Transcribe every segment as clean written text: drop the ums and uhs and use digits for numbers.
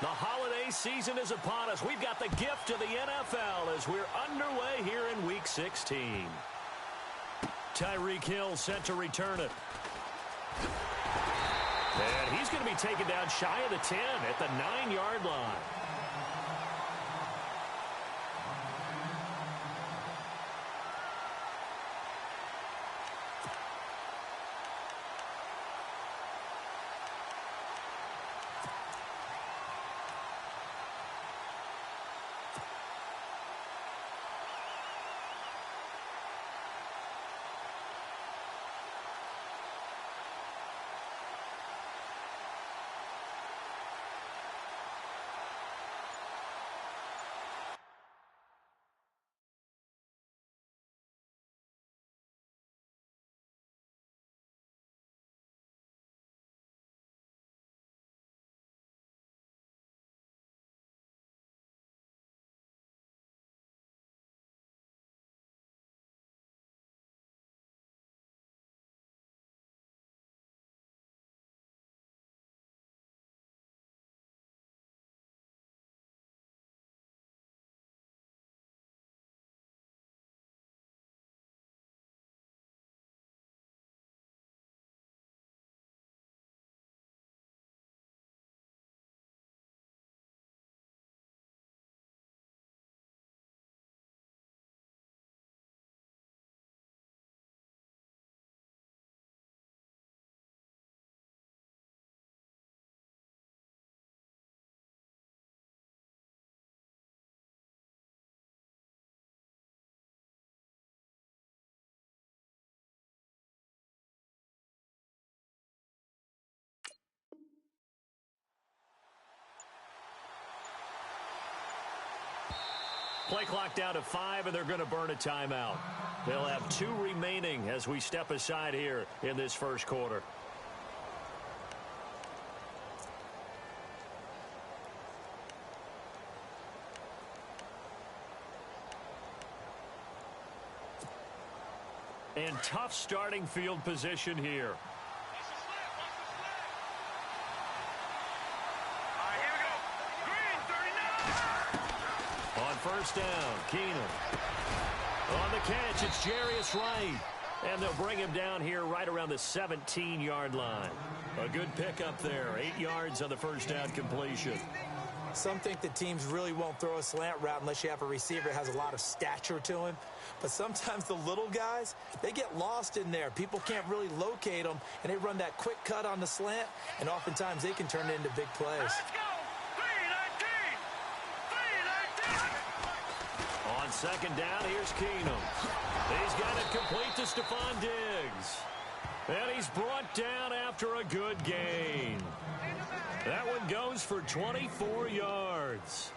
The holiday season is upon us. We've got the gift of the NFL as we're underway here in Week 16. Tyreek Hill set to return it. And he's going to be taken down shy of the 10 at the 9-yard line. Play clock down to 5, and they're going to burn a timeout. They'll have 2 remaining as we step aside here in this first quarter. And tough starting field position here. First down, Keenum. On the catch, it's Jarius Wright. And they'll bring him down here right around the 17-yard line. A good pickup there, 8 yards on the first down completion. Some think that teams really won't throw a slant route unless you have a receiver that has a lot of stature to him. But sometimes the little guys, they get lost in there. People can't really locate them, and they run that quick cut on the slant, and oftentimes they can turn it into big plays. Let's go! On second down, here's Keenum. He's got it complete to Stephon Diggs. And he's brought down after a good gain. That one goes for 24 yards.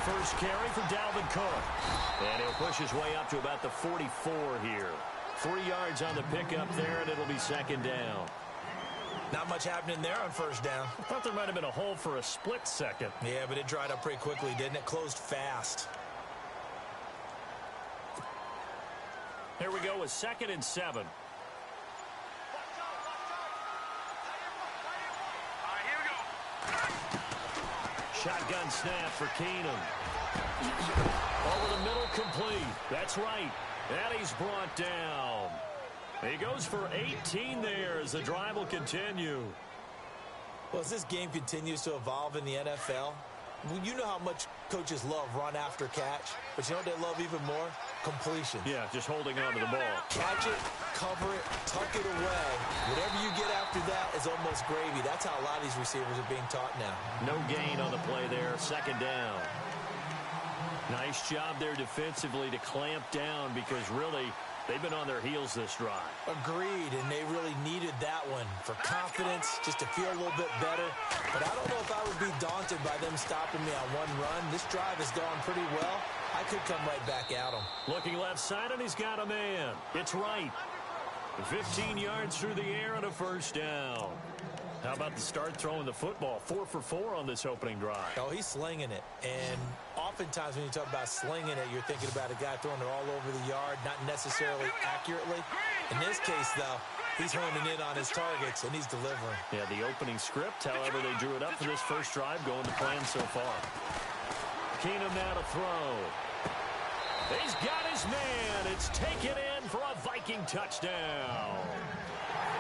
First carry for Dalvin Cook. And he'll push his way up to about the 44 here. 3 yards on the pickup there, and it'll be second down. Not much happening there on first down. I thought there might have been a hole for a split second. Yeah, but it dried up pretty quickly, didn't it? Closed fast. Here we go with 2nd and 7. Shotgun snap for Keenum. Over the middle, complete. That's right. And he's brought down. He goes for 18 there as the drive will continue. Well, as this game continues to evolve in the NFL, you know how much coaches love run after catch, but you know what they love even more? Completion. Yeah, just holding on to the ball. Catch it, cover it, tuck it away. Whatever you get after that is almost gravy. That's how a lot of these receivers are being taught now. No gain on the play there. Second down. Nice job there defensively to clamp down because really They've been on their heels this drive. Agreed, and they really needed that one for confidence, just to feel a little bit better. But I don't know if I would be daunted by them stopping me on one run. This drive has gone pretty well. I could come right back at them. Looking left side, and he's got a man. It's right. 15 yards through the air and a first down. How about the start throwing the football? 4 for 4 on this opening drive. Oh, he's slinging it. And oftentimes when you talk about slinging it, you're thinking about a guy throwing it all over the yard, not necessarily accurately. In this case, though, he's honing in on his targets, and he's delivering. Yeah, the opening script, however, they drew it up for this first drive, going to plan so far. Keenum now to throw. He's got his man. It's taken in for a Viking touchdown.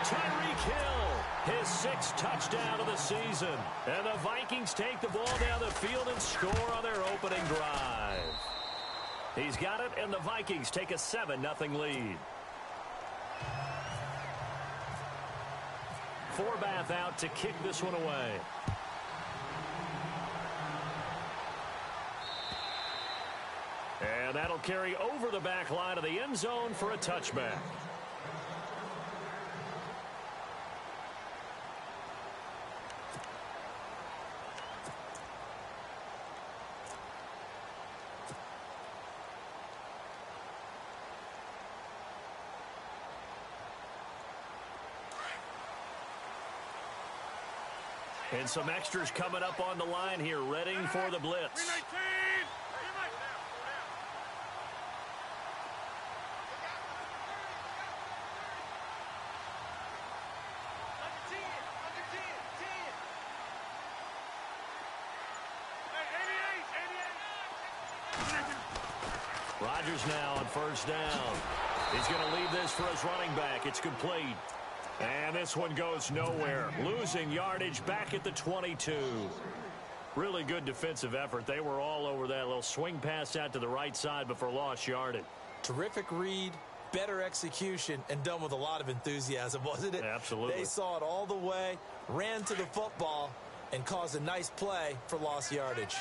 Tyreek Hill, his 6th touchdown of the season. And the Vikings take the ball down the field and score on their opening drive. He's got it, and the Vikings take a 7-0 lead. Forbath out to kick this one away. And that'll carry over the back line of the end zone for a touchback. And some extras coming up on the line here, ready for the blitz. Rodgers now on first down. He's going to leave this for his running back. It's complete. And this one goes nowhere. Losing yardage back at the 22. Really good defensive effort. They were all over that little swing pass out to the right side before lost yardage. Terrific read, better execution, and done with a lot of enthusiasm, wasn't it? Absolutely. They saw it all the way, ran to the football, and caused a nice play for lost yardage.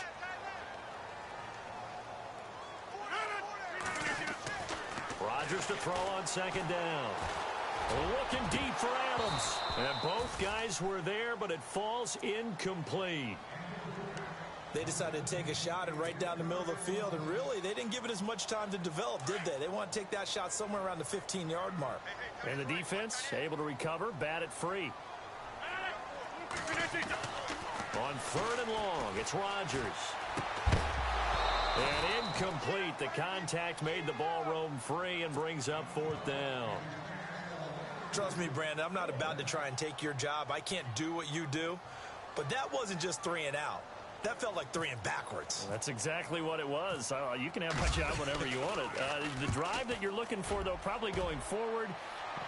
Rodgers to throw on second down. Looking deep for Adams. And both guys were there, but it falls incomplete. They decided to take a shot and right down the middle of the field, and really, they didn't give it as much time to develop, did they? They want to take that shot somewhere around the 15-yard mark. And the defense able to recover, bat it free. On 3rd and long, it's Rodgers. And incomplete. The contact made the ball roam free and brings up 4th down. Trust me, Brandon, I'm not about to try and take your job. I can't do what you do. But that wasn't just 3 and out. That felt like 3 and backwards. That's exactly what it was. You can have my job whenever you want it. The drive that you're looking for, though, probably going forward.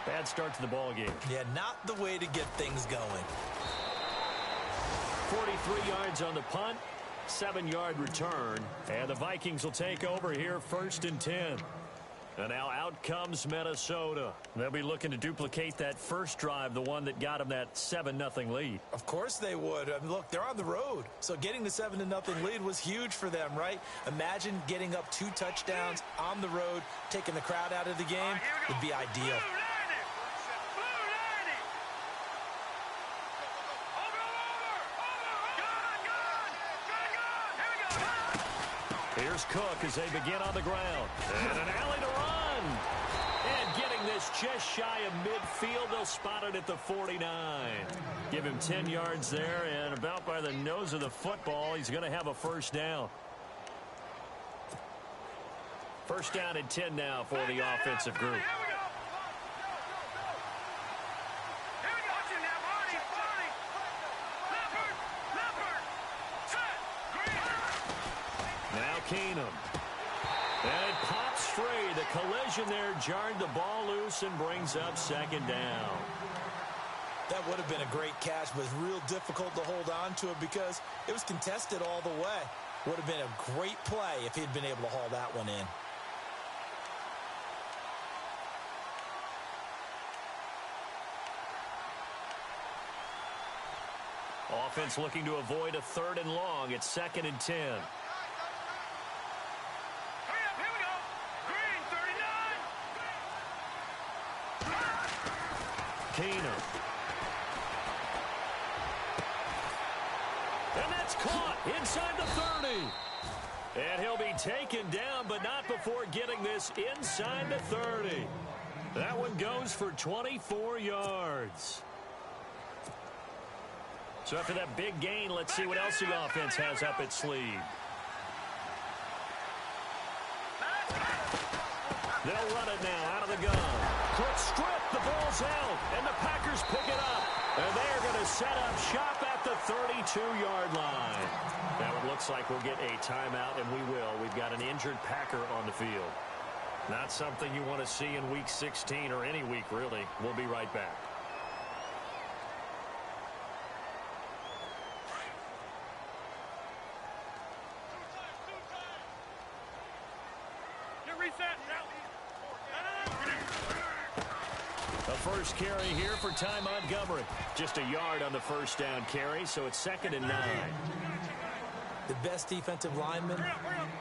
Bad start to the ball game. Yeah, not the way to get things going. 43 yards on the punt, 7-yard return. And the Vikings will take over here 1st and 10. And now out comes Minnesota. They'll be looking to duplicate that first drive, the one that got them that 7-0 lead. Of course they would. I mean, look, they're on the road. So getting the 7-0 lead was huge for them, right? Imagine getting up 2 touchdowns on the road, taking the crowd out of the game. Would be ideal. Here's Cook as they begin on the ground. And an alley to run. And getting this just shy of midfield. They'll spot it at the 49. Give him 10 yards there, and about by the nose of the football, he's going to have a first down. First down and 10 now for the offensive group. Keenum. And it pops free. The collision there jarred the ball loose and brings up 2nd down. That would have been a great catch, but it's real difficult to hold on to it because it was contested all the way. Would have been a great play if he'd been able to haul that one in. Offense looking to avoid a 3rd and long. It's 2nd and 10. Keenum. And that's caught inside the 30. And he'll be taken down, but not before getting this inside the 30. That one goes for 24 yards. So after that big gain, let's see what else the offense has up its sleeve. They'll run it now out of the gun. Quick strip, the ball's out, and the Packers pick it up. And they're going to set up shop at the 32-yard line. Now it looks like we'll get a timeout, and we will. We've got an injured Packer on the field. Not something you want to see in Week 16 or any week, really. We'll be right back. The first carry here for Ty Montgomery. Just a yard on the first down carry, so it's 2nd and 9. The best defensive linemen,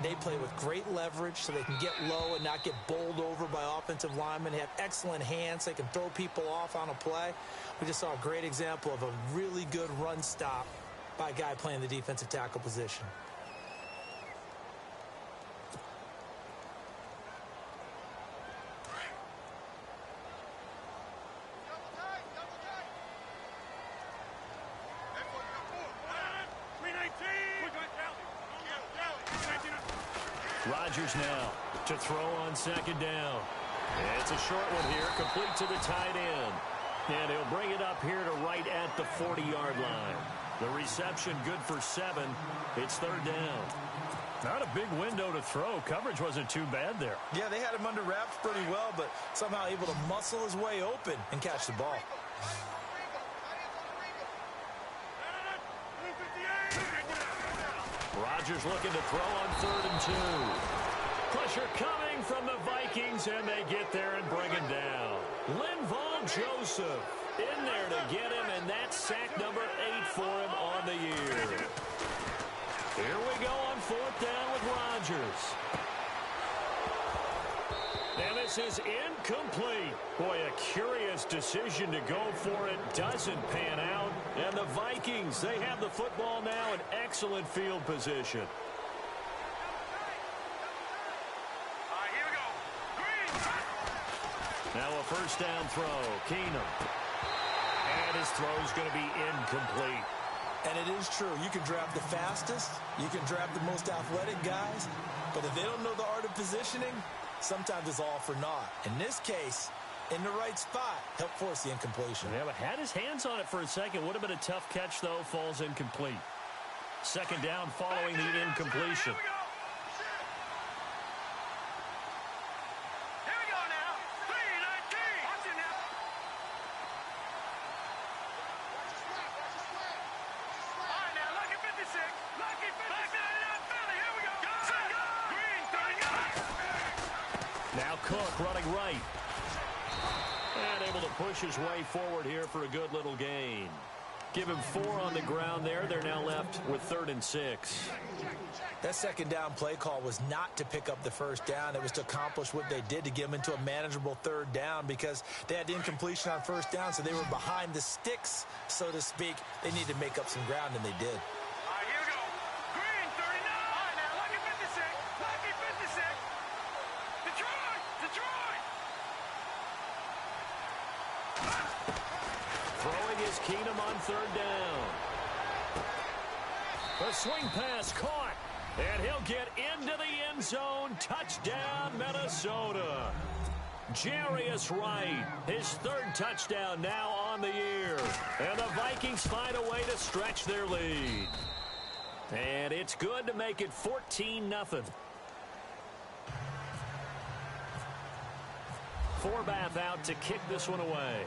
they play with great leverage so they can get low and not get bowled over by offensive linemen. They have excellent hands. They can throw people off on a play. We just saw a great example of a really good run stop by a guy playing the defensive tackle position. Rodgers now to throw on 2nd down. It's a short one here, complete to the tight end. And he'll bring it up here to right at the 40-yard line. The reception good for 7. It's 3rd down. Not a big window to throw. Coverage wasn't too bad there. Yeah, they had him under wraps pretty well, but somehow able to muscle his way open and catch the ball. Rodgers looking to throw on 3rd and 2. Pressure coming from the Vikings, and they get there and bring him down. Linval Joseph in there to get him, and that's sack number 8 for him on the year. Here we go on 4th down with Rodgers. And this is incomplete. Boy, a curious decision to go for it. Doesn't pan out. And the Vikings, they have the football now in excellent field position. Now a 1st down throw. Keenum. And his throw's going to be incomplete. And it is true. You can draft the fastest. You can draft the most athletic guys. But if they don't know the art of positioning, sometimes it's all for naught. In this case, in the right spot, helped force the incompletion. Yeah, but had his hands on it for a second. Would have been a tough catch, though. Falls incomplete. 2nd down following the incompletion. Now Cook running right. And able to push his way forward here for a good little gain. Give him 4 on the ground there. They're now left with 3rd and 6. That 2nd down play call was not to pick up the 1st down. It was to accomplish what they did to get them into a manageable 3rd down because they had the incompletion on 1st down, so they were behind the sticks, so to speak. They needed to make up some ground, and they did. Throwing is Keenum on 3rd down. A swing pass caught, and he'll get into the end zone. Touchdown, Minnesota. Jarius Wright, his 3rd touchdown now on the year. And the Vikings find a way to stretch their lead. And it's good to make it 14-0. Forbath out to kick this one away.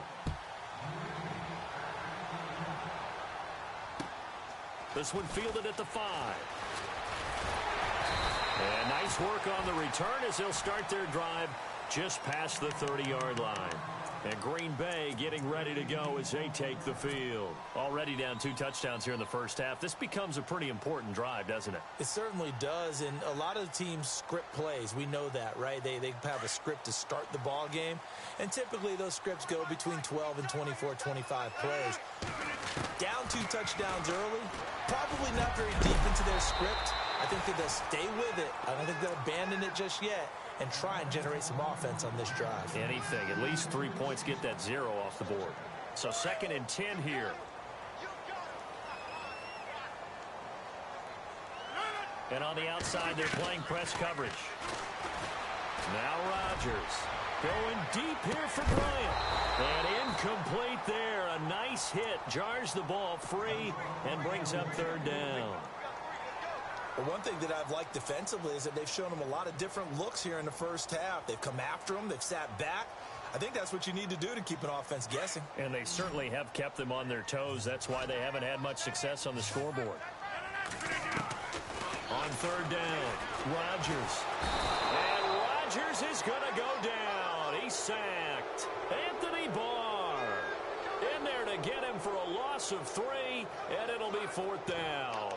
This one fielded at the 5. And nice work on the return as they'll start their drive just past the 30-yard line. And Green Bay getting ready to go as they take the field. Already down 2 touchdowns here in the first half. This becomes a pretty important drive, doesn't it? It certainly does, and a lot of the teams script plays. We know that, right? They have a script to start the ball game, and typically those scripts go between 12 and 24, 25 plays. Down 2 touchdowns early, probably not very deep into their script. I think that they'll stay with it. I don't think they'll abandon it just yet and try and generate some offense on this drive. Anything. At least 3 points, get that 0 off the board. So 2nd and 10 here. And on the outside, they're playing press coverage. Now Rodgers going deep here for Bryant. And incomplete there. A nice hit. Jars the ball free and brings up 3rd down. Well, one thing that I've liked defensively is that they've shown them a lot of different looks here in the first half. They've come after them. They've sat back. I think that's what you need to do to keep an offense guessing. And they certainly have kept them on their toes. That's why they haven't had much success on the scoreboard. On 3rd down, Rodgers. And Rodgers is going to go down. He's sacked. Anthony Barr in there to get him for a loss of 3, and it'll be 4th down.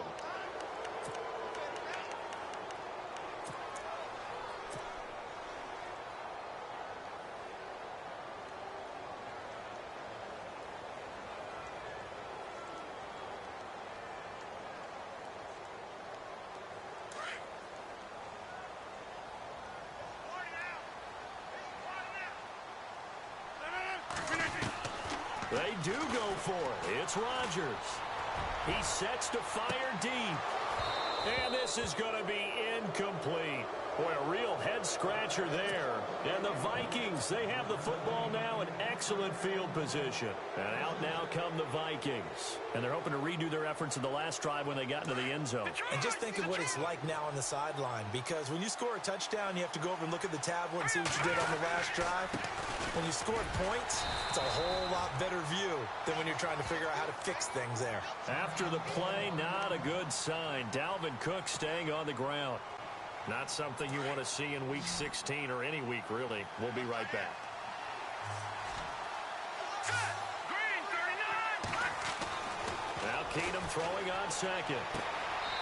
They do go for it. It's Rodgers. He sets to fire deep. And this is going to be incomplete. Boy, a real head-scratcher there. And the Vikings, they have the football now in excellent field position. And out now come the Vikings. And they're hoping to redo their efforts in the last drive when they got into the end zone. And just think of what it's like now on the sideline. Because when you score a touchdown, you have to go over and look at the tablet and see what you did on the last drive. When you score points, it's a whole lot better view than when you're trying to figure out how to fix things there. After the play, not a good sign. Dalvin Cook staying on the ground. Not something you want to see in Week 16 or any week, really. We'll be right back. Now Keenum throwing on 2nd.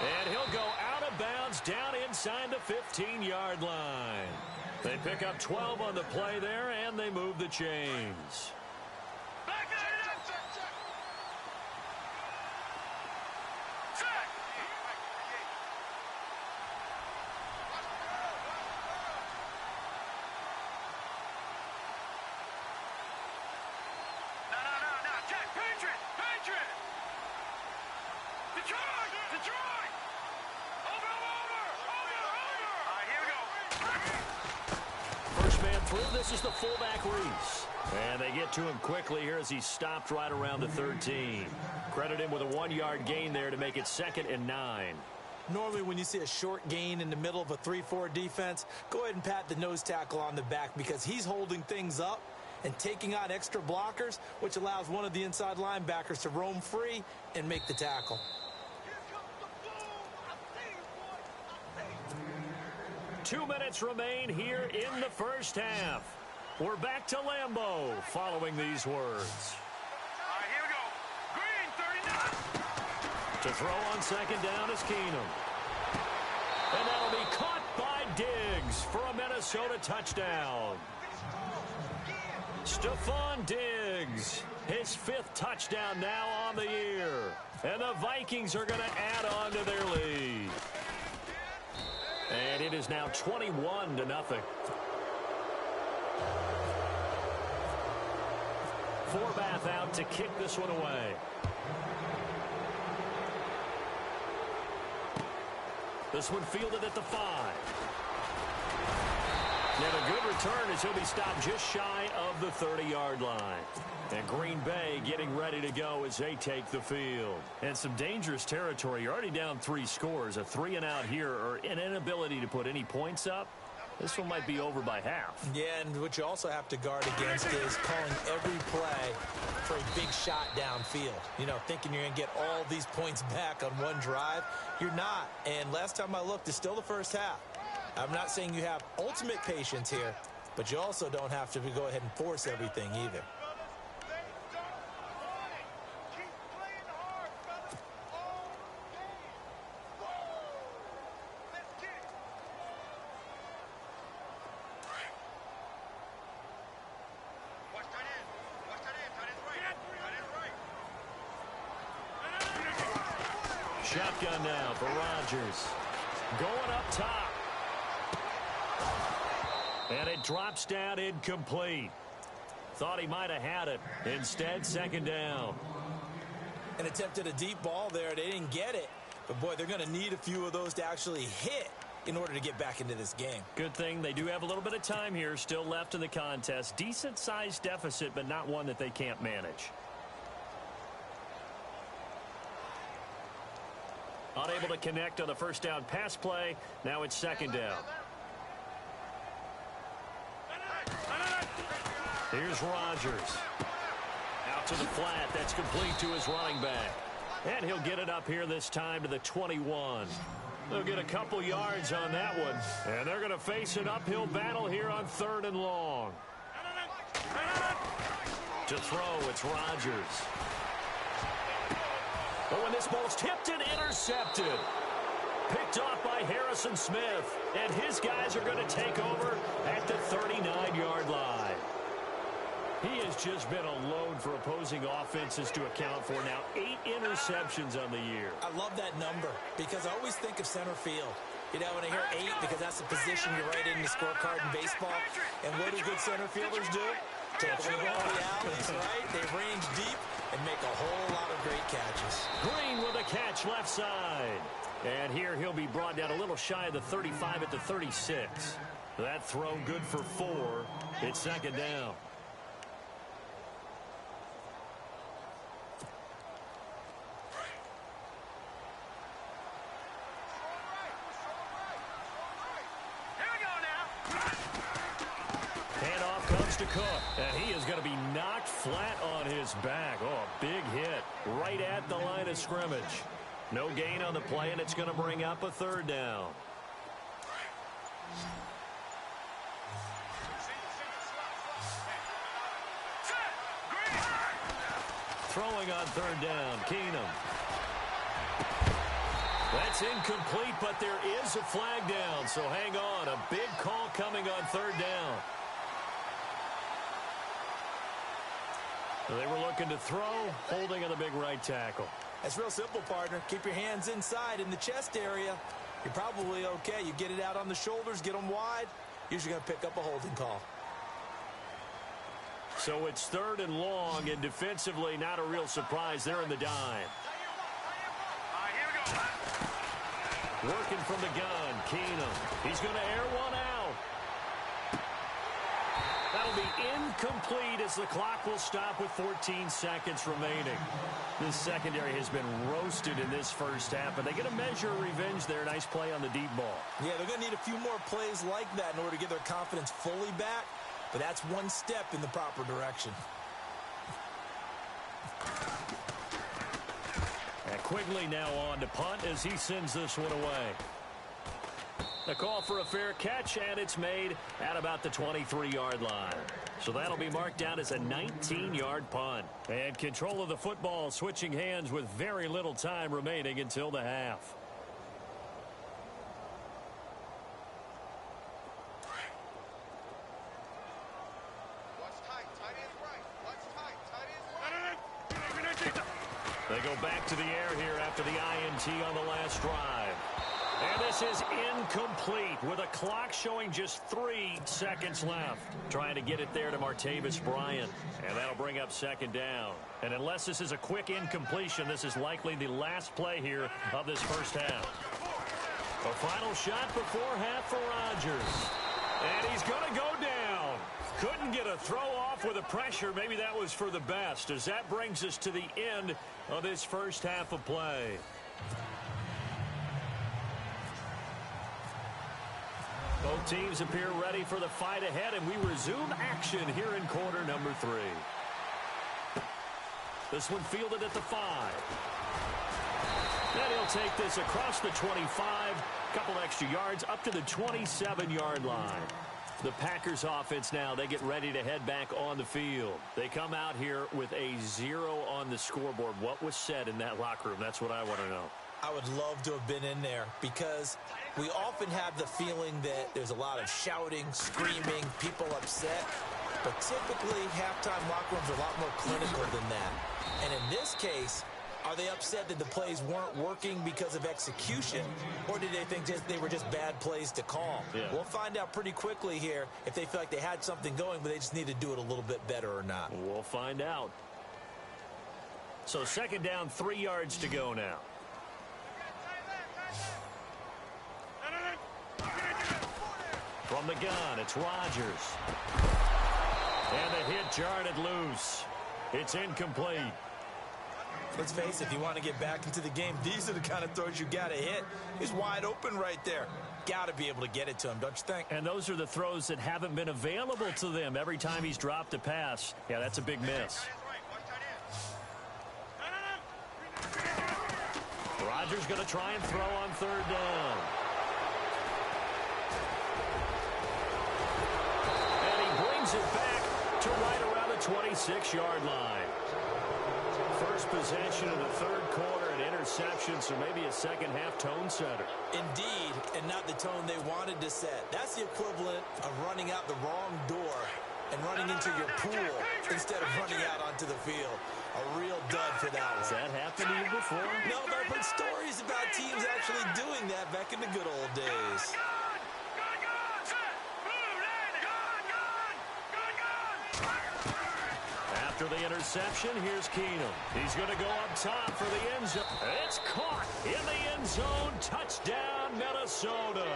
And he'll go out of bounds down inside the 15-yard line. They pick up 12 on the play there, and they move the chains. This is the fullback, Reese. And they get to him quickly here as he stopped right around the 13. Credit him with a 1-yard gain there to make it 2nd and 9. Normally when you see a short gain in the middle of a 3-4 defense, go ahead and pat the nose tackle on the back because he's holding things up and taking on extra blockers, which allows one of the inside linebackers to roam free and make the tackle. 2 minutes remain here in the first half. We're back to Lambeau following these words. All right, here we go. Green, 39. To throw on 2nd down is Keenum. And that'll be caught by Diggs for a Minnesota touchdown. Stephon Diggs, his 5th touchdown now on the year. And the Vikings are going to add on to their lead. And it is now 21-0. Forbath out to kick this one away. This one fielded at the 5. And a good return as he'll be stopped just shy of the 30-yard line. And Green Bay getting ready to go as they take the field. And some dangerous territory. You're already down 3 scores. A 3-and-out here or an inability to put any points up. This one might be over by half. Yeah, and what you also have to guard against is calling every play for a big shot downfield. You know, thinking you're going to get all these points back on one drive. You're not. And last time I looked, it's still the first half. I'm not saying you have ultimate patience here, but you also don't have to go ahead and force everything either. Shotgun now for Rodgers. Going up top. And it drops down incomplete. Thought he might have had it. Instead, second down. And attempted a deep ball there. They didn't get it. But, boy, they're going to need a few of those to actually hit in order to get back into this game. Good thing they do have a little bit of time here still left in the contest. Decent-sized deficit, but not one that they can't manage. Unable to connect on the first down pass play. Now it's second down. Here's Rodgers. Out to the flat. That's complete to his running back. And he'll get it up here this time to the 21. They'll get a couple yards on that one. And they're going to face an uphill battle here on 3rd and long. To throw, it's Rodgers. But when this ball's tipped and intercepted. Picked off by Harrison Smith. And his guys are going to take over at the 39-yard line. He has just been a load for opposing offenses to account for. Now 8 interceptions on the year. I love that number because I always think of center field. You know, when I hear 8, because that's the position you write in the scorecard in baseball. And what do good center fielders do? Take the ball in the alleys, right? They range deep and make a whole lot of great catches. Green with a catch left side. And here he'll be brought down a little shy of the 35 at the 36. That throw good for 4. It's second down. To Cook, and he is going to be knocked flat on his back. Oh, a big hit right at the line of scrimmage. No gain on the play, and it's going to bring up a 3rd down. Throwing on 3rd down, Keenum. That's incomplete, but there is a flag down, so hang on. A big call coming on 3rd down. They were looking to throw, holding on the big right tackle. That's real simple, partner. Keep your hands inside in the chest area. You're probably okay. You get it out on the shoulders, get them wide. Usually going to pick up a holding call. So it's 3rd and long, and defensively not a real surprise. They're in the dime. Working from the gun, Keenum. He's going to air one out. That'll be incomplete as the clock will stop with 14 seconds remaining. This secondary has been roasted in this first half, but they get a measure of revenge there. Nice play on the deep ball. Yeah, they're going to need a few more plays like that in order to get their confidence fully back, but that's one step in the proper direction. And Quigley now on to punt as he sends this one away. A call for a fair catch, and it's made at about the 23-yard line. So that'll be marked down as a 19-yard punt. And control of the football switching hands with very little time remaining until the half. They go back to the air here after the INT on the last drive. And this is incomplete with a clock showing just 3 seconds left. Trying to get it there to Martavis Bryant. And that'll bring up second down. And unless this is a quick incompletion, this is likely the last play here of this first half. A final shot before half for Rodgers. And he's going to go down. Couldn't get a throw off with the pressure. Maybe that was for the best, as that brings us to the end of this first half of play. Both teams appear ready for the fight ahead, and we resume action here in quarter number 3. This one fielded at the 5. Then he'll take this across the 25, couple extra yards up to the 27-yard line. The Packers offense now, they get ready to head back on the field. They come out here with a 0 on the scoreboard. What was said in that locker room? That's what I want to know. I would love to have been in there because we often have the feeling that there's a lot of shouting, screaming, people upset. But typically, halftime locker rooms are a lot more clinical than that. And in this case, are they upset that the plays weren't working because of execution, or did they think they were just bad plays to call? Yeah. We'll find out pretty quickly here if they feel like they had something going, but they just need to do it a little bit better or not. We'll find out. So 2nd down, 3 yards to go now. From the gun, it's Rodgers. And the hit jarred loose. It's incomplete. Let's face it, if you want to get back into the game, these are the kind of throws you got to hit. He's wide open right there. Got to be able to get it to him, don't you think? And those are the throws that haven't been available to them every time he's dropped a pass. Yeah, that's a big miss. Rodgers going to try and throw on 3rd down. And he brings it back to right around the 26-yard line. First possession of the 3rd quarter, an interception, so maybe a second-half tone setter. Indeed, and not the tone they wanted to set. That's the equivalent of running out the wrong door and running into your pool instead of running out onto the field. A real dud for that one. Has that happened to you before? No, but I've heard stories about teams actually doing that back in the good old days. After the interception, here's Keenum. He's going to go up top for the end zone. It's caught in the end zone. Touchdown, Minnesota.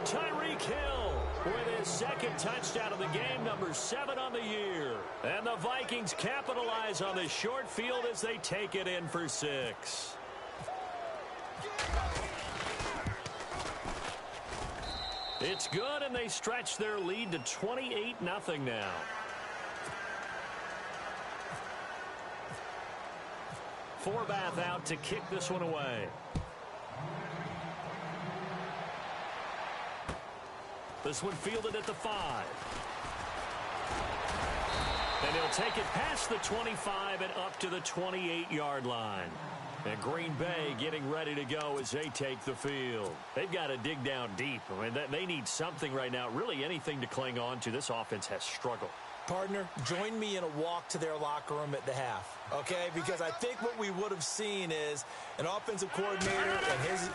Tyreek Hill with his 2nd touchdown of the game, number 7 on the year. And the Vikings capitalize on the short field as they take it in for 6. It's good, and they stretch their lead to 28-0 now. Forbath out to kick this one away. This one fielded at the 5. And he'll take it past the 25 and up to the 28-yard line. And Green Bay getting ready to go as they take the field. They've got to dig down deep. I mean, they need something right now, really anything to cling on to. This offense has struggled. Partner, join me in a walk to their locker room at the half, okay? Because I think what we would have seen is an offensive coordinator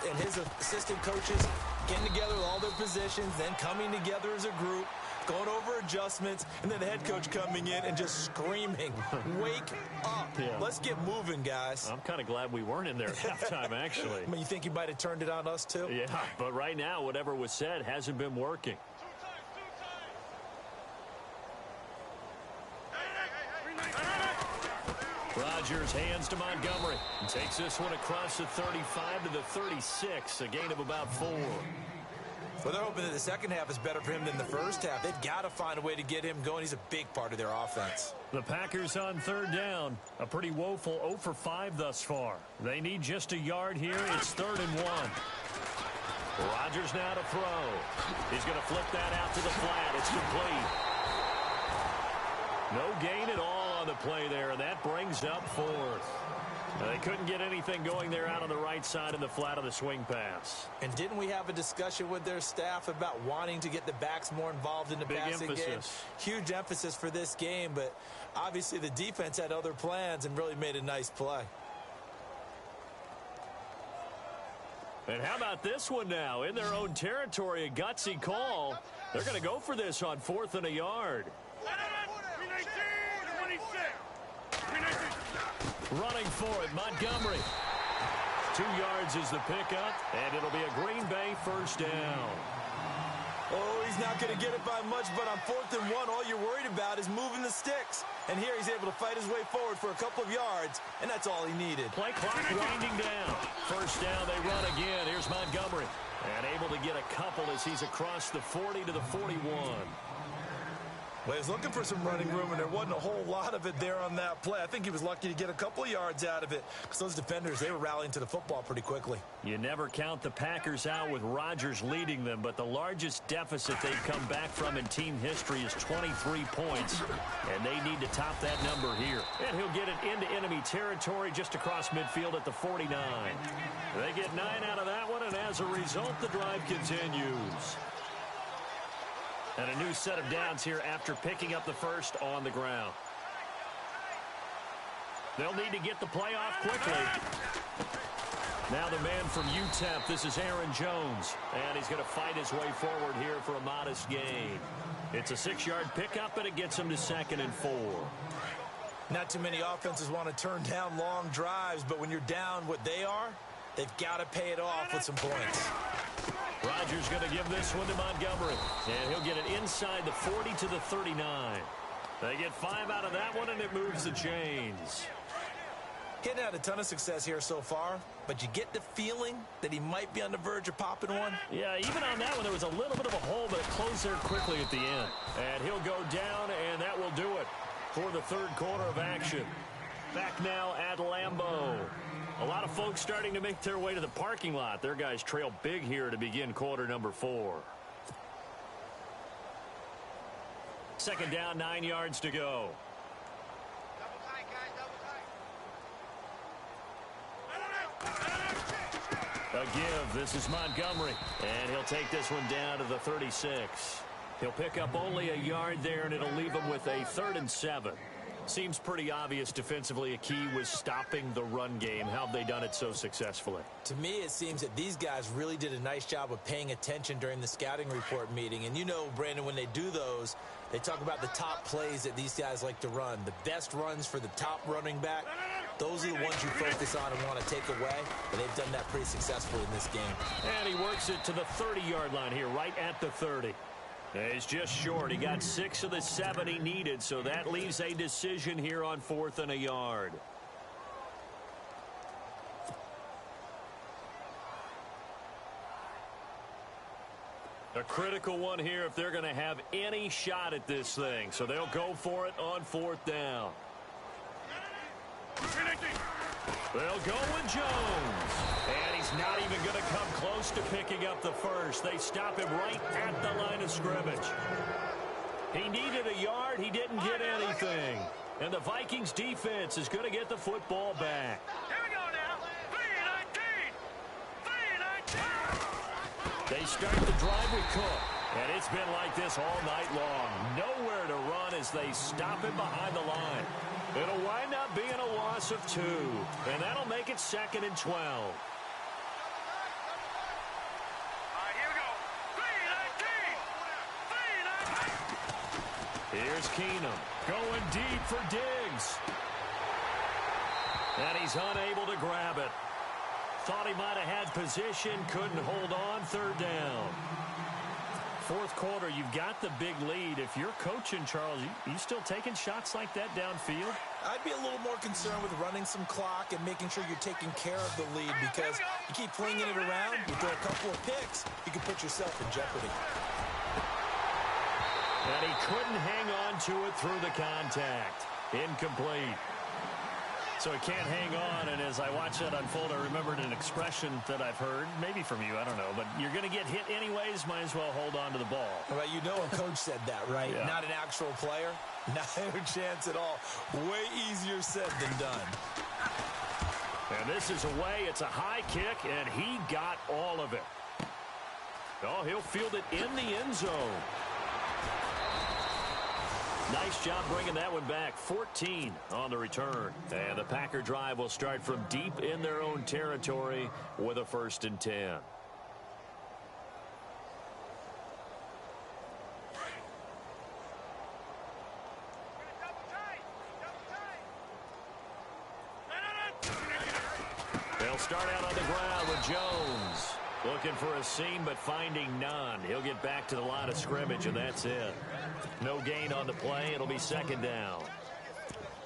and his assistant coaches getting together with all their positions, then coming together as a group, going over adjustments, and then the head coach coming in and just screaming, wake up. Yeah. Let's get moving, guys. I'm kind of glad we weren't in there at halftime, actually. I mean, you think you might have turned it on us, too? Yeah, but right now, whatever was said hasn't been working. Rodgers hands to Montgomery and takes this one across the 35 to the 36, a gain of about 4. Well, they're hoping that the second half is better for him than the first half. They've got to find a way to get him going. He's a big part of their offense. The Packers on 3rd down. A pretty woeful 0 for 5 thus far. They need just a yard here. It's 3rd and 1. Rodgers now to throw. He's going to flip that out to the flat. It's complete. No gain at all on the play there, and that brings up 4th. They couldn't get anything going there out on the right side of the flat of the swing pass. And didn't we have a discussion with their staff about wanting to get the backs more involved in the passing game? Huge emphasis for this game, but obviously the defense had other plans and really made a nice play. And how about this one now? In their own territory, a gutsy call. They're going to go for this on 4th and a yard. Running for it, Montgomery. 2 yards is the pickup, and it'll be a Green Bay first down. Oh, he's not going to get it by much, but on 4th and 1, all you're worried about is moving the sticks. And here he's able to fight his way forward for a couple of yards, and that's all he needed. Play clock winding down. First down, they run again. Here's Montgomery. And able to get a couple as he's across the 40 to the 41. Well, he was looking for some running room, and there wasn't a whole lot of it there on that play. I think he was lucky to get a couple of yards out of it because those defenders, they were rallying to the football pretty quickly. You never count the Packers out with Rodgers leading them, but the largest deficit they've come back from in team history is 23 points, and they need to top that number here. And he'll get it into enemy territory just across midfield at the 49. They get 9 out of that one, and as a result, the drive continues. And a new set of downs here after picking up the first on the ground. They'll need to get the play off quickly. Now the man from UTEP, this is Aaron Jones. And he's going to fight his way forward here for a modest gain. It's a 6-yard pickup, and it gets him to 2nd and 4. Not too many offenses want to turn down long drives, but when you're down what they are, they've got to pay it off with some points. Rodgers going to give this one to Montgomery. And he'll get it inside the 40 to the 39. They get 5 out of that one, and it moves the chains. He hadn't had a ton of success here so far, but you get the feeling that he might be on the verge of popping one. Yeah, even on that one, there was a little bit of a hole, but it closed there quickly at the end. And he'll go down, and that will do it for the third quarter of action. Back now at Lambeau. A lot of folks starting to make their way to the parking lot. Their guys trail big here to begin quarter number 4. 2nd down, 9 yards to go. A give. This is Montgomery. And he'll take this one down to the 36. He'll pick up only a yard there, and it'll leave him with a 3rd and 7. Seems pretty obvious defensively a key was stopping the run game. How have they done it so successfully? To me, it seems that these guys really did a nice job of paying attention during the scouting report meeting. And you know, Brandon, when they do those, they talk about the top plays that these guys like to run. The best runs for the top running back, those are the ones you focus on and want to take away. And they've done that pretty successfully in this game. And he works it to the 30-yard line here, right at the 30. He's just short. He got 6 of the 7 he needed, so that leaves a decision here on 4th and a yard. A critical one here if they're going to have any shot at this thing. So they'll go for it on 4th down. They'll go with Jones. And he's not even going to come close to picking up the first. They stop him right at the line of scrimmage. He needed a yard. He didn't get anything. And the Vikings defense is going to get the football back. Here we go now. 3-19. 3-19. They start the drive with Cook. And it's been like this all night long. Nowhere to run as they stop him behind the line. It'll wind up being a loss of 2. And that'll make it 2nd and 12. All right, here we go. 3-19. 3-19. Here's Keenum going deep for Diggs. And he's unable to grab it. Thought he might have had position, couldn't hold on. 3rd down. 4th quarter, you've got the big lead. If you're coaching, Charles, you still taking shots like that downfield? I'd be a little more concerned with running some clock and making sure you're taking care of the lead, because you keep flinging it around, you throw a couple of picks, you can put yourself in jeopardy. And he couldn't hang on to it through the contact. Incomplete. So he can't hang on, and as I watch that unfold, I remembered an expression that I've heard, maybe from you, I don't know, but you're going to get hit anyways, might as well hold on to the ball. Well, you know a coach said that, right? Yeah. Not an actual player. Not a chance at all. Way easier said than done. And this is away. It's a high kick, and he got all of it. Oh, he'll field it in the end zone. Nice job bringing that one back. 14 on the return. And the Packer drive will start from deep in their own territory with a 1st and 10. They'll start out on the ground with Jones. Looking for a seam, but finding none. He'll get back to the line of scrimmage, and that's it. No gain on the play. It'll be 2nd down.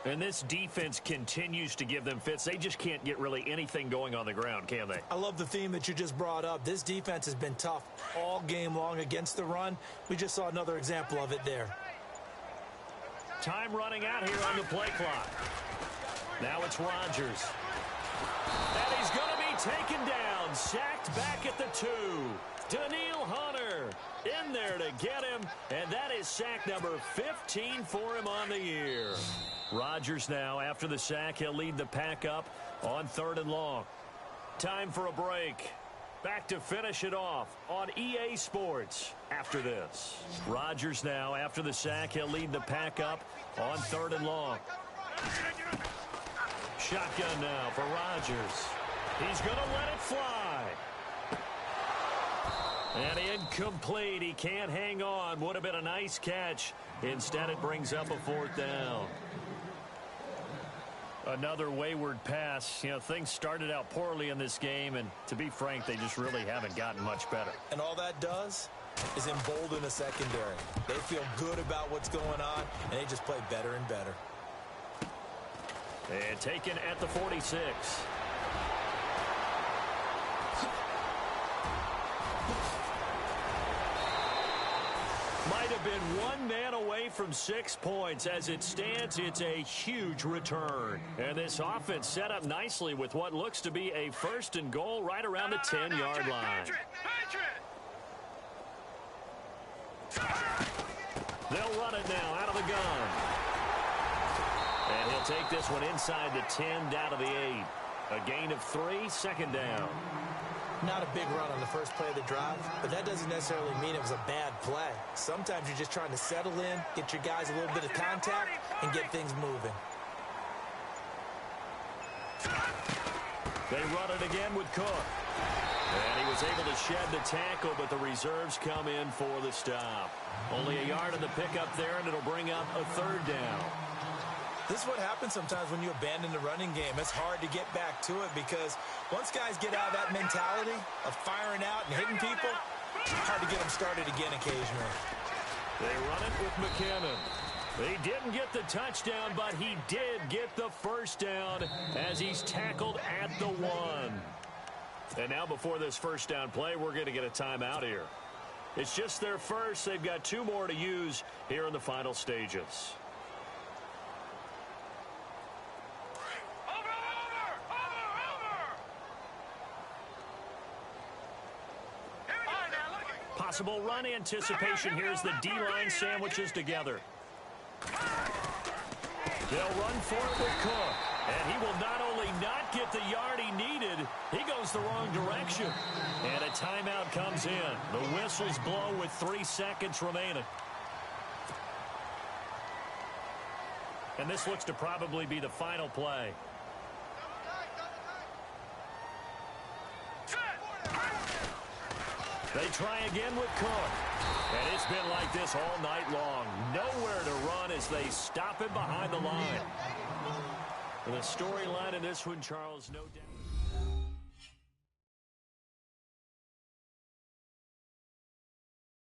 And this defense continues to give them fits. They just can't get really anything going on the ground, can they? I love the theme that you just brought up. This defense has been tough all game long against the run. We just saw another example of it there. Time running out here on the play clock. Now it's Rodgers. And he's going to be taken down. Sacked back at the 2. Daniil Hunter in there to get him. And that is sack number 15 for him on the year. Rodgers now, after the sack, he'll lead the pack up on 3rd and long. Time for a break. Back to finish it off on EA Sports after this. Rodgers now, after the sack, he'll lead the pack up on 3rd and long. Shotgun now for Rodgers. He's going to let it fly. And incomplete. He can't hang on. Would have been a nice catch. Instead, it brings up a 4th down. Another wayward pass. You know, things started out poorly in this game, and to be frank, they just really haven't gotten much better. And all that does is embolden the secondary. They feel good about what's going on, and they just play better and better. And taken at the 46. Might have been one man away from 6 points. As it stands, it's a huge return. And this offense set up nicely with what looks to be a 1st and goal right around the 10-yard line. They'll run it now out of the gun. And he'll take this one inside the 10, down to the 8. A gain of 3, 2nd down. Not a big run on the first play of the drive, but that doesn't necessarily mean it was a bad play. Sometimes you're just trying to settle in, get your guys a little bit of contact, and get things moving. They run it again with Cook. And he was able to shed the tackle, but the reserves come in for the stop. Only a yard of the pickup there, and it'll bring up a 3rd down. This is what happens sometimes when you abandon the running game. It's hard to get back to it because once guys get out of that mentality of firing out and hitting people, it's hard to get them started again occasionally. They run it with McKinnon. He didn't get the touchdown, but he did get the 1st down as he's tackled at the 1. And now before this 1st down play, we're going to get a timeout here. It's just their first. They've got 2 more to use here in the final stages. Possible run anticipation. Here's the D-line sandwiches together. They'll run for it with Cook. And he will not only not get the yard he needed, he goes the wrong direction. And a timeout comes in. The whistles blow with 3 seconds remaining. And this looks to probably be the final play. They try again with Cook. And it's been like this all night long. Nowhere to run as they stop him behind the line. And the storyline in this one, Charles, no doubt.